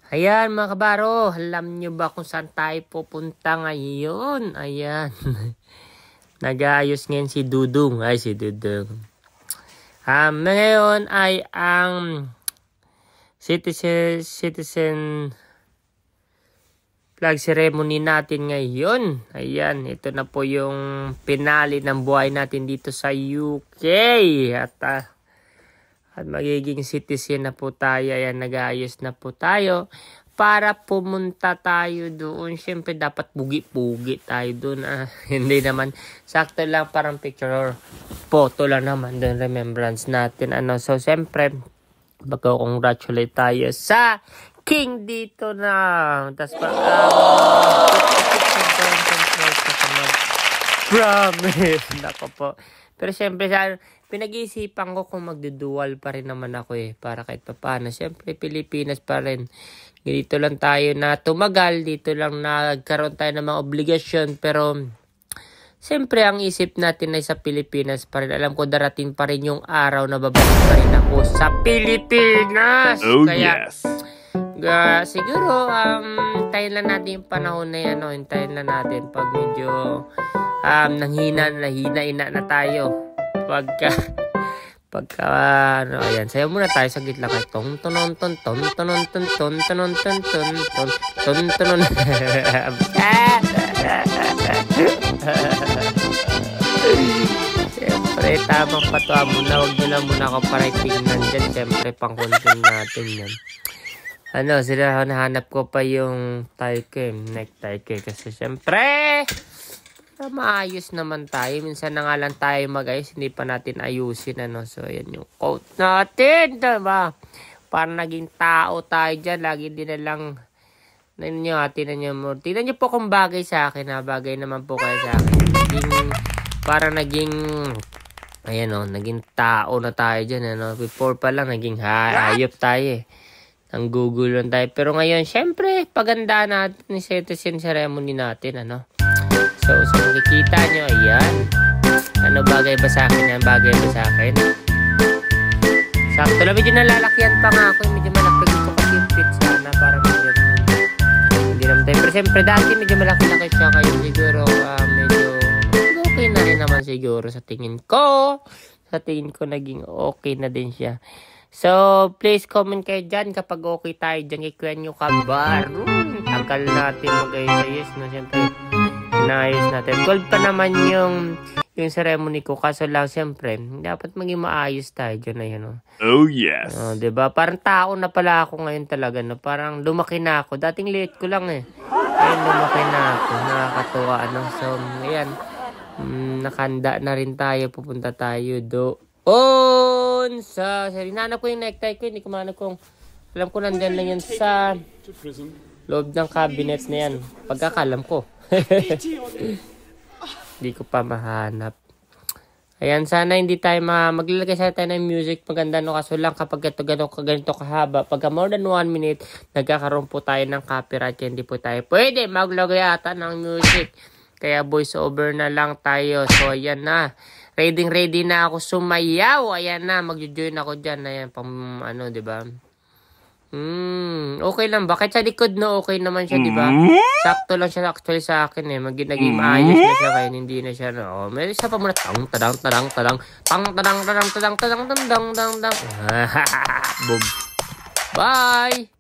Ayan mga kabaro, alam nyo ba kung saan tayo pupunta ngayon? Ayan. Nag-aayos ngayon si Dudong. Ay, si Dudong. Ngayon ay ang citizen flag ceremony natin ngayon. Ayan, ito na po yung pinali ng buhay natin dito sa UK. At magiging citizen na po tayo. Ayan, nag-aayos na po tayo. Para pumunta tayo doon. Siyempre, dapat bugi-bugi tayo doon. Hindi naman. Sakto lang, parang picture or photo lang naman doon. Remembrance natin. So, siyempre, mag-congratulate tayo sa King dito na. Tapos promise. Nako po. Pero siyempre, pinag-iisipan ko kung magdudual pa rin naman ako para kahit paano. Siyempre, Pilipinas pa rin. Dito lang tayo na tumagal. Dito lang nagkaroon tayo ng mga obligasyon. Pero, siyempre, ang isip natin ay sa Pilipinas pa rin. Alam ko darating pa rin yung araw na babalik pa rin ako sa Pilipinas. Oh, Kaya, yes. Siguro, hintayin lang natin yung panahon na yan. Hintayin lang natin pag medyo nanghina na tayo. Ayan, sayo muna tayo sa gitla kay ton tonon ton ton tonon ton ton tonon ton ton ton ton tonon. Siyempre, tamang patuwa muna. Huwag nyo lang muna ako para tingnan dyan. Siyempre, pang-content natin yan. Sila nahanap ko pa yung necktie ko. Kasi siyempre, maayos naman tayo. Minsan na nga lang tayo mag-ayos, hindi pa natin ayusin. So, ayan yung quote natin. Diba? Para naging tao tayo dyan. Lagi din na lang. Tingnan nyo po kung bagay sa akin. Bagay naman po kayo sa akin. Naging naging tao na tayo dyan. Before pa lang, naging hayop tayo Ang Google lang tayo. Pero ngayon, syempre, paganda natin ni citizen ceremony natin. So makikita nyo, ayan. Bagay ba sa akin yan? Bagay ba sa akin? Sakto lang, medyo nalalakyan pa nga ako. Medyo malaki dito kasi yung fit sana. Para medyo, hindi naman tayo. Pero siyempre, dati medyo malaki-laki siya. Kayo siguro, medyo okay na rin naman siguro sa tingin ko. Sa tingin ko, naging okay na din siya. So, please comment kayo dyan kapag okay tayo dyan kay Kuya nyo kabar. Tagal natin mag-ayos na siyempre. Inayos natin. 12 pa naman yung ceremony ko. Kaso lang, siyempre, dapat maging maayos tayo dyan. Oh, yes. Diba? Parang tao na pala ako ngayon talaga. Parang lumaki na ako. Dating liit ko lang Ngayon lumaki na ako. Nakakatuwa. So, ayan. Nakanda na rin tayo. Pupunta tayo doon sa hinanap ko yung necktie ko. Hindi ko manap kung alam ko nandyan lang yan sa loob ng cabinet na yan. Pagkakalam ko. Hindi ko pa mahanap. Ayan, sana hindi tayo maglalagay sana tayo ng music. Maganda kaso lang kapag ganito kahaba. Pagka more than 1 minute, nagkakaroon po tayo ng copyright. Hindi po tayo pwede maglagay ata ng music. Kaya voice over na lang tayo. So, ayan na. Ready na ako sumayaw. Ayan na, mag-join ako dyan. Ayan, diba? Okay lang ba? Kahit sa likod okay naman siya, diba? Sakto lang siya actually sa akin naging maayos na siya kaya hindi na siya may isa pa muna. Boom. Bye!